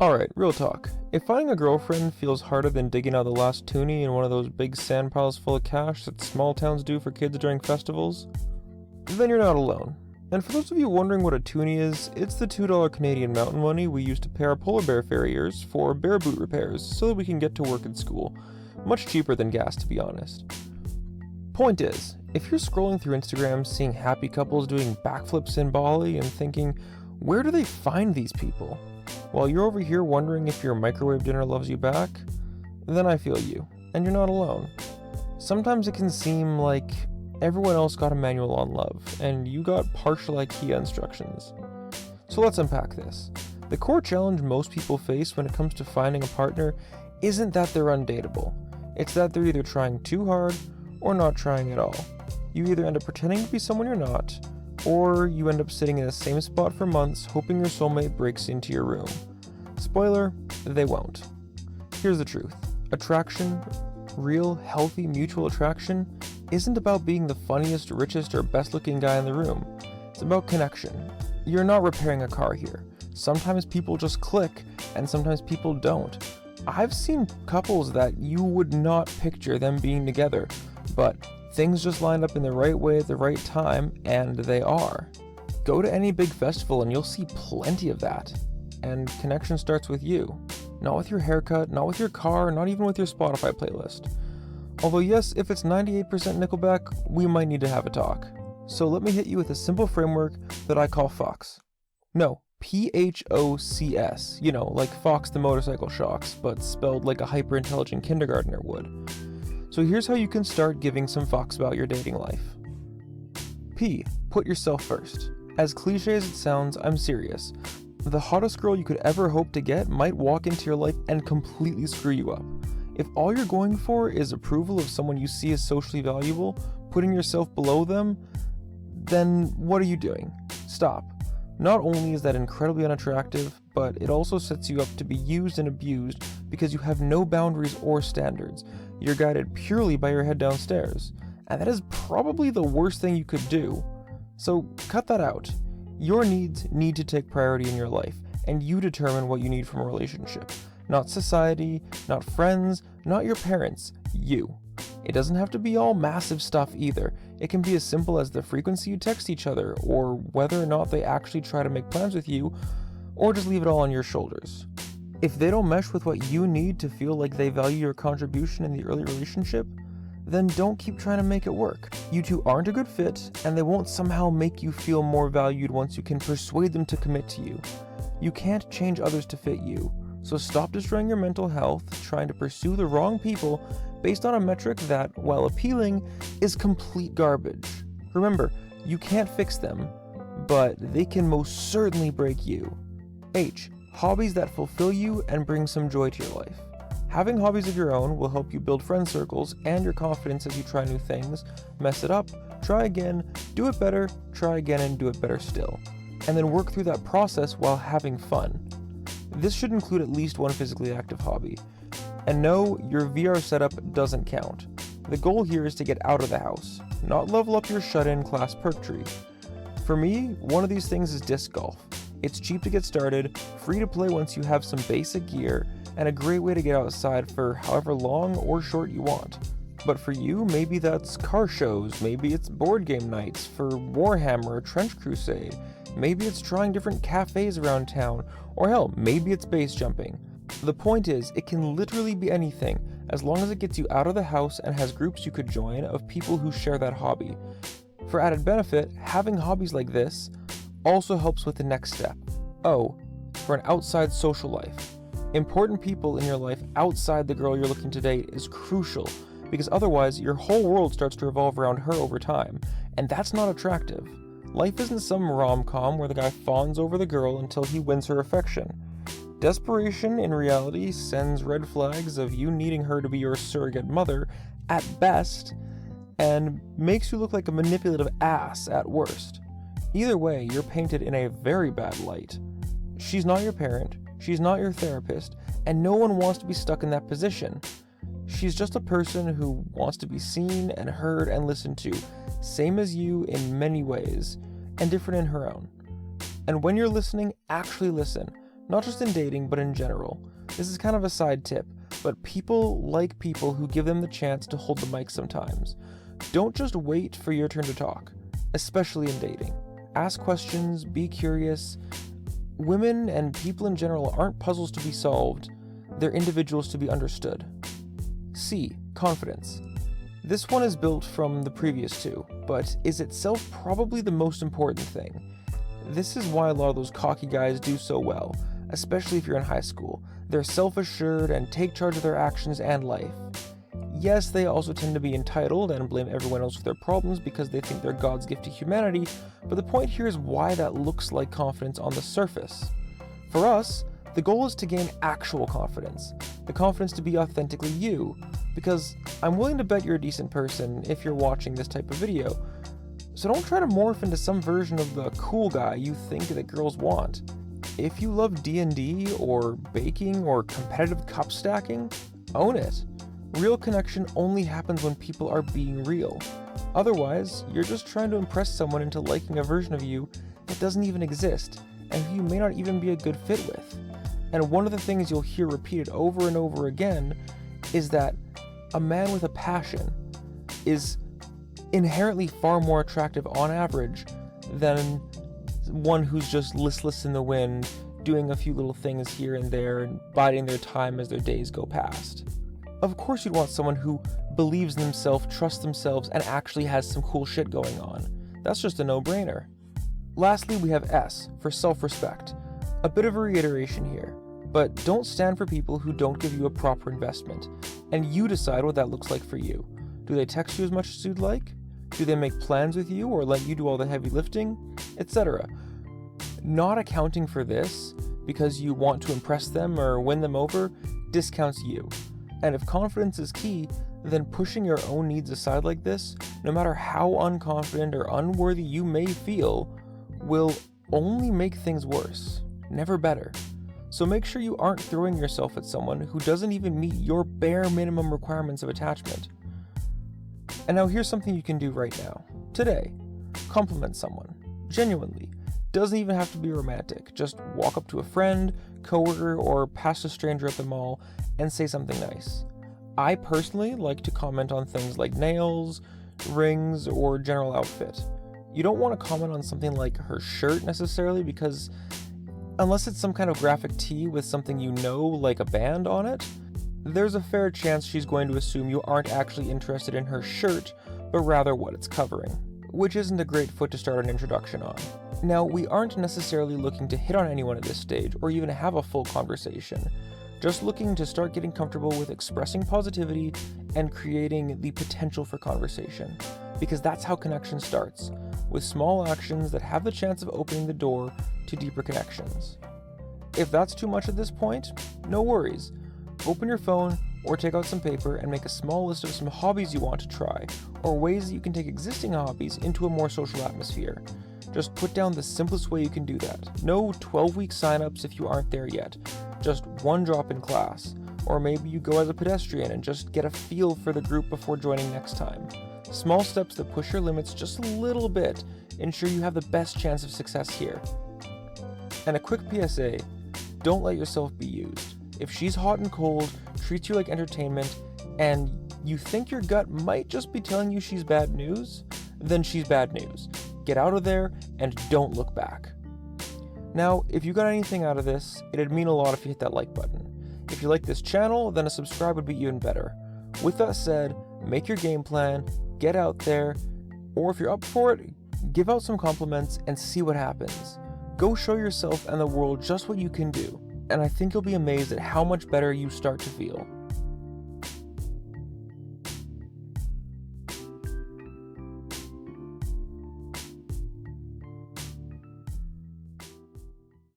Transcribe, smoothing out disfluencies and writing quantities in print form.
Alright, real talk. If finding a girlfriend feels harder than digging out the last toonie in one of those big sand piles full of cash that small towns do for kids during festivals, then you're not alone. And for those of you wondering what a toonie is, it's the $2 Canadian mountain money we use to pay our polar bear farriers for bear boot repairs so that we can get to work and school. Much cheaper than gas, to be honest. Point is, if you're scrolling through Instagram seeing happy couples doing backflips in Bali and thinking, where do they find these people? While you're over here wondering if your microwave dinner loves you back, then I feel you, and you're not alone. Sometimes it can seem like everyone else got a manual on love, and you got partial IKEA instructions. So let's unpack this. The core challenge most people face when it comes to finding a partner isn't that they're undateable. It's that they're either trying too hard or not trying at all. You either end up pretending to be someone you're not, or you end up sitting in the same spot for months hoping your soulmate breaks into your room. Spoiler, they won't. Here's the truth. Attraction, real, healthy, mutual attraction, isn't about being the funniest, richest, or best looking guy in the room. It's about connection. You're not repairing a car here. Sometimes people just click, and sometimes people don't. I've seen couples that you would not picture them being together, but things just lined up in the right way at the right time, and they are. Go to any big festival and you'll see plenty of that. And connection starts with you. Not with your haircut, not with your car, not even with your Spotify playlist. Although yes, if it's 98% Nickelback, we might need to have a talk. So let me hit you with a simple framework that I call FOX. No, PHOCS. You know, like Fox the Motorcycle Shocks, but spelled like a hyper-intelligent kindergartner would. So here's how you can start giving some fucks about your dating life. P. Put yourself first. As cliche as it sounds, I'm serious. The hottest girl you could ever hope to get might walk into your life and completely screw you up. If all you're going for is approval of someone you see as socially valuable, putting yourself below them, then what are you doing? Stop. Not only is that incredibly unattractive, but it also sets you up to be used and abused because you have no boundaries or standards. You're guided purely by your head downstairs, and that is probably the worst thing you could do. So cut that out. Your needs need to take priority in your life, and you determine what you need from a relationship. Not society, not friends, not your parents, you. It doesn't have to be all massive stuff either. It can be as simple as the frequency you text each other, or whether or not they actually try to make plans with you, or just leave it all on your shoulders. If they don't mesh with what you need to feel like they value your contribution in the early relationship, then don't keep trying to make it work. You two aren't a good fit, and they won't somehow make you feel more valued once you can persuade them to commit to you. You can't change others to fit you, so stop destroying your mental health trying to pursue the wrong people based on a metric that, while appealing, is complete garbage. Remember, you can't fix them, but they can most certainly break you. H. Hobbies that fulfill you and bring some joy to your life. Having hobbies of your own will help you build friend circles and your confidence as you try new things, mess it up, try again, do it better, try again and do it better still, and then work through that process while having fun. This should include at least one physically active hobby. And no, your VR setup doesn't count. The goal here is to get out of the house, not level up your shut-in class perk tree. For me, one of these things is disc golf. It's cheap to get started, free to play once you have some basic gear, and a great way to get outside for however long or short you want. But for you, maybe that's car shows, maybe it's board game nights for Warhammer or Trench Crusade, maybe it's trying different cafes around town, or hell, maybe it's base jumping. The point is, it can literally be anything, as long as it gets you out of the house and has groups you could join of people who share that hobby. For added benefit, having hobbies like this also helps with the next step. O, for an outside social life. Important people in your life outside the girl you're looking to date is crucial, because otherwise your whole world starts to revolve around her over time, and that's not attractive. Life isn't some rom-com where the guy fawns over the girl until he wins her affection. Desperation, in reality, sends red flags of you needing her to be your surrogate mother, at best, and makes you look like a manipulative ass at worst. Either way, you're painted in a very bad light. She's not your parent, she's not your therapist, and no one wants to be stuck in that position. She's just a person who wants to be seen and heard and listened to, same as you in many ways, and different in her own. And when you're listening, actually listen. not just in dating, but in general. This is kind of a side tip, but people like people who give them the chance to hold the mic sometimes. Don't just wait for your turn to talk, especially in dating. Ask questions, be curious. Women and people in general aren't puzzles to be solved, they're individuals to be understood. C. Confidence. This one is built from the previous two, but is itself probably the most important thing. This is why a lot of those cocky guys do so well, especially if you're in high school. They're self-assured and take charge of their actions and life. Yes, they also tend to be entitled and blame everyone else for their problems because they think they're God's gift to humanity, but the point here is why that looks like confidence on the surface. For us, the goal is to gain actual confidence, the confidence to be authentically you, because I'm willing to bet you're a decent person if you're watching this type of video, so don't try to morph into some version of the cool guy you think that girls want. If you love D&D or baking or competitive cup stacking, own it. Real connection only happens when people are being real. Otherwise, you're just trying to impress someone into liking a version of you that doesn't even exist, and who you may not even be a good fit with. And one of the things you'll hear repeated over and over again is that a man with a passion is inherently far more attractive on average than one who's just listless in the wind, doing a few little things here and there and biding their time as their days go past. Of course you'd want someone who believes in themselves, trusts themselves, and actually has some cool shit going on. That's just a no-brainer. Lastly, we have S, for self-respect. A bit of a reiteration here, but don't stand for people who don't give you a proper investment, and you decide what that looks like for you. Do they text you as much as you'd like? Do they make plans with you or let you do all the heavy lifting? Etc. Not accounting for this because you want to impress them or win them over discounts you. And if confidence is key, then pushing your own needs aside like this, no matter how unconfident or unworthy you may feel, will only make things worse, never better. So make sure you aren't throwing yourself at someone who doesn't even meet your bare minimum requirements of attachment. And now here's something you can do right now, today. Compliment someone, genuinely. Doesn't even have to be romantic. Just walk up to a friend, coworker, or past a stranger at the mall and say something nice. I personally like to comment on things like nails, rings, or general outfit. You don't want to comment on something like her shirt necessarily because unless it's some kind of graphic tee with something you know, like a band on it, there's a fair chance she's going to assume you aren't actually interested in her shirt, but rather what it's covering, which isn't a great foot to start an introduction on. Now, we aren't necessarily looking to hit on anyone at this stage or even have a full conversation, just looking to start getting comfortable with expressing positivity and creating the potential for conversation, because that's how connection starts, with small actions that have the chance of opening the door to deeper connections. If that's too much at this point, no worries. Open your phone or take out some paper and make a small list of some hobbies you want to try, or ways that you can take existing hobbies into a more social atmosphere. Just put down the simplest way you can do that. No 12-week signups if you aren't there yet. Just one drop in class. Or maybe you go as a pedestrian and just get a feel for the group before joining next time. Small steps that push your limits just a little bit ensure you have the best chance of success here. And a quick PSA, don't let yourself be used. If she's hot and cold, treats you like entertainment, and you think your gut might just be telling you she's bad news, then she's bad news. Get out of there and don't look back. Now, if you got anything out of this, it'd mean a lot if you hit that like button. If you like this channel, then a subscribe would be even better. With that said, make your game plan, get out there, or if you're up for it, give out some compliments and see what happens. Go show yourself and the world just what you can do, and I think you'll be amazed at how much better you start to feel.